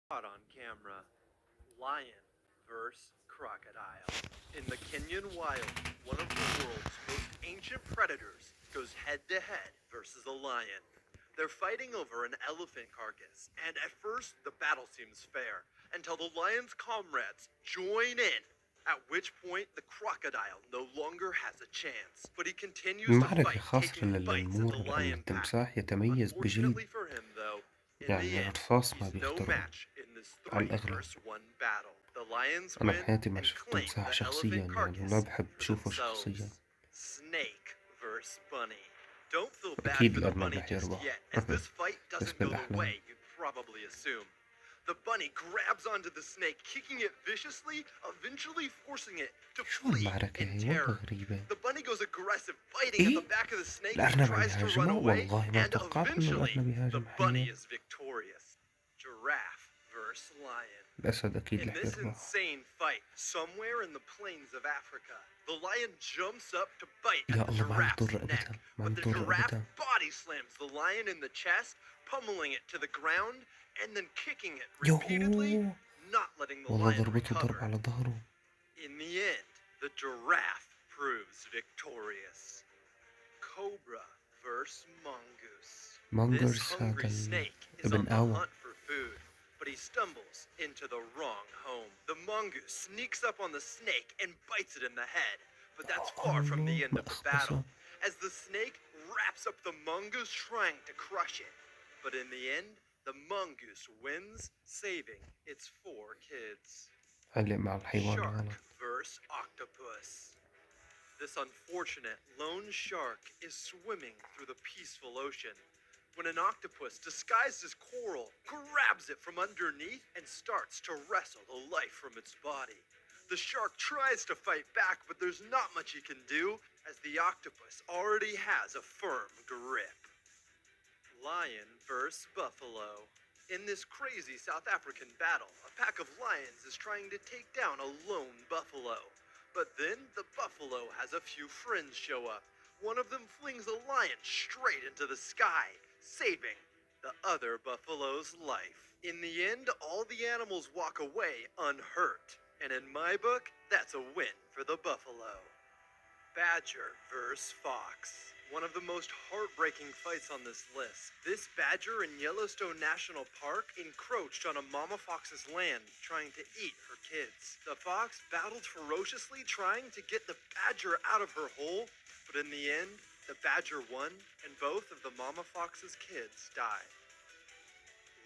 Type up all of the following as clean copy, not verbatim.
Caught on camera. Lion versus crocodile. In the Kenyan wild, one of the world's most ancient predators goes head to head versus a lion. They're fighting over an elephant carcass, and at first the battle seems fair until the lion's comrades join in. At which point the crocodile no longer has a chance, but he continues to المعركة fight, خاصة taking bites at the للنمور لأن lion pack. التمساح يتميز بجلد Unfortunately for him, though, in the يعني end, رصاص ما he's no بيخترقه match in this على three الأغلب. versus one battle. The lions أنا win بحياتي ما and شفت claim تمساح the elephant شخصيا يعني carcass ولا بحب for شوفه شخصيا. themselves. Snake versus bunny. Don't feel bad أكيد for the الأرنب bunny رح just يربح. yet, as this fight doesn't باسم go the way الأحلام. you'd probably assume. The bunny grabs onto the snake, kicking it viciously, eventually forcing it to شو flee المعركة in هي والله terror. غريبة. The bunny goes aggressive, biting at the إيه back of the snake as he الأرنب عم tries to run يهاجمه، away, والله ما and توقعت إنه eventually, الأرنب the يهاجم bunny حيوان. is victorious. Giraffe versus lion. الأسد أكيد In رح this يربح. insane fight, somewhere in the plains of Africa, the lion jumps up to bite at يا the الله ما عم giraffe's بتضر neck, أبدا، ما but عم the بتضر giraffe أبدا. body slams the lion in the chest, pummeling it to the ground, and then kicking it repeatedly, يوهو not letting the والله lion ضربته ضرب recover. على ظهره. In the end, the giraffe proves victorious. Cobra versus mongoose. This مانجرز hungry هذا snake is on ابن the آوى. hunt for food, but he stumbles into the wrong home. The mongoose sneaks up on the snake and bites it in the head, but that's far from the الله end ما of the battle, أخبصه. as the snake wraps up the mongoose trying to crush it. But in the end, the mongoose wins, saving its 4 kids. علق مع الحيوان Shark الغلط. versus octopus. This unfortunate lone shark is swimming through the peaceful ocean when an octopus disguised as coral grabs it from underneath and starts to wrestle the life from its body. The shark tries to fight back, but there's not much he can do as the octopus already has a firm grip. Lion versus buffalo. In this crazy South African battle, a pack of lions is trying to take down a lone buffalo. But then the buffalo has a few friends show up. One of them flings a lion straight into the sky, saving the other buffalo's life. In the end, all the animals walk away unhurt. And in my book, that's a win for the buffalo. Badger vs. Fox. One of the most heartbreaking fights on this list. This badger in Yellowstone National Park encroached on a mama fox's land, trying to eat her kids. The fox battled ferociously, trying to get the badger out of her hole, but in the end, the badger won, and both of the mama fox's kids died.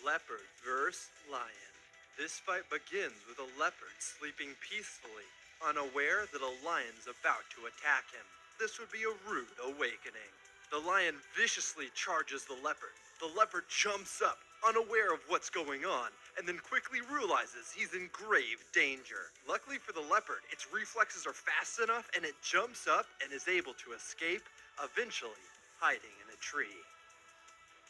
Leopard vs. lion. This fight begins with a leopard sleeping peacefully, unaware that a lion's about to attack him. This would be a rude awakening. The lion viciously charges the leopard. The leopard jumps up, unaware of what's going on, and then quickly realizes he's in grave danger. Luckily for the leopard, its reflexes are fast enough and it jumps up and is able to escape, eventually hiding in a tree.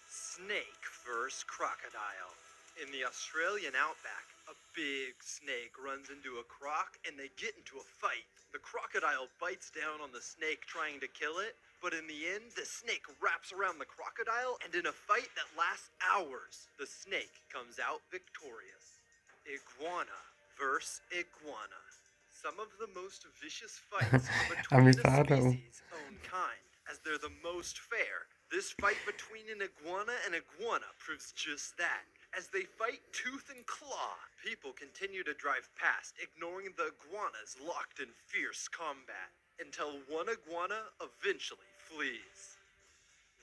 Snake versus crocodile. In the Australian outback, a big snake runs into a croc and they get into a fight. The crocodile bites down on the snake trying to kill it, but in the end, the snake wraps around the crocodile, and in a fight that lasts hours, the snake comes out victorious. Iguana versus iguana. Some of the most vicious fights are عم between a يتعرقوا. species' own kind, as they're the most fair. This fight between an iguana and iguana proves just that. As they fight tooth and claw, people continue to drive past, ignoring the iguanas locked in fierce combat, until one iguana eventually flees.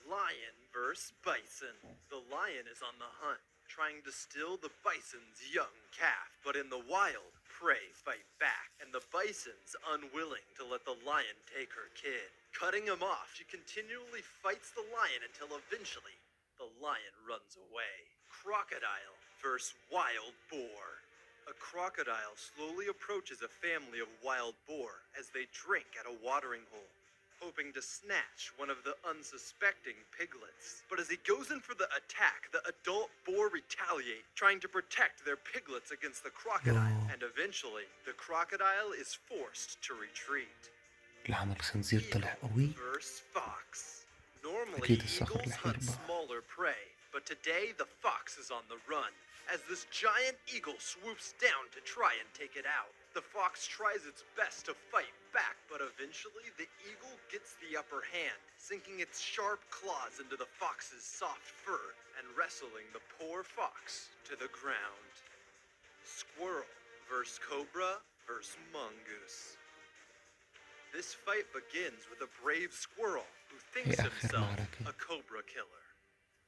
Lion versus bison. The lion is on the hunt, trying to steal the bison's young calf, but in the wild, prey fight back, and the bison's unwilling to let the lion take her kid. Cutting him off, she continually fights the lion until eventually the lion runs away. Crocodile versus wild boar. A crocodile slowly approaches a family of wild boar as they drink at a watering hole, hoping to snatch one of the unsuspecting piglets. But as he goes in for the attack, the adult boar retaliate, trying to protect their piglets against the crocodile, يوه and eventually the crocodile is forced to retreat. لعن الخنزير طلع Eagle قوي. versus fox. Normally, أكيد الصخر eagles رح hunt يربح. smaller prey, but today the fox is on the run, as this giant eagle swoops down to try and take it out. The fox tries its best to fight back, but eventually the eagle gets the upper hand, sinking its sharp claws into the fox's soft fur and wrestling the poor fox to the ground. Squirrel versus cobra versus mongoose. This fight begins with a brave squirrel who thinks هي آخر himself معركة. a cobra killer.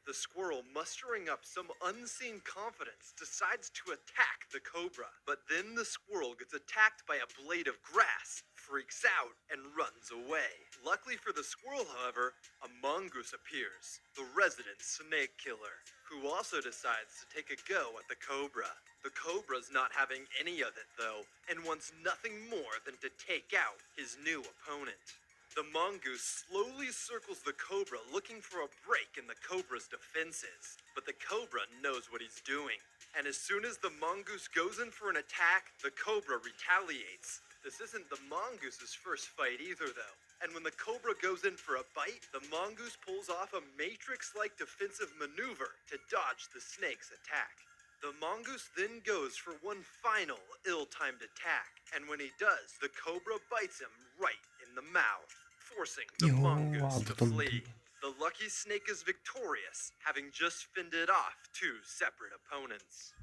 The squirrel, mustering up some unseen confidence, decides to attack the cobra. But then the squirrel gets attacked by a blade of grass, freaks out, and runs away. Luckily for the squirrel, however, a mongoose appears, the resident snake killer, who also decides to take a go at the cobra. The cobra's not having any of it, though, and wants nothing more than to take out his new opponent. The mongoose slowly circles the cobra, looking for a break in the cobra's defenses. But the cobra knows what he's doing, and as soon as the mongoose goes in for an attack, the cobra retaliates. This isn't the mongoose's first fight either, though, and when the cobra goes in for a bite, the mongoose pulls off a matrix-like defensive maneuver to dodge the snake's attack. The mongoose then goes for one final ill-timed attack, and when he does, the cobra bites him right in the mouth, forcing the يوه mongoose to عضة flee. الدنيا. The lucky snake is victorious, having just fended off two separate opponents.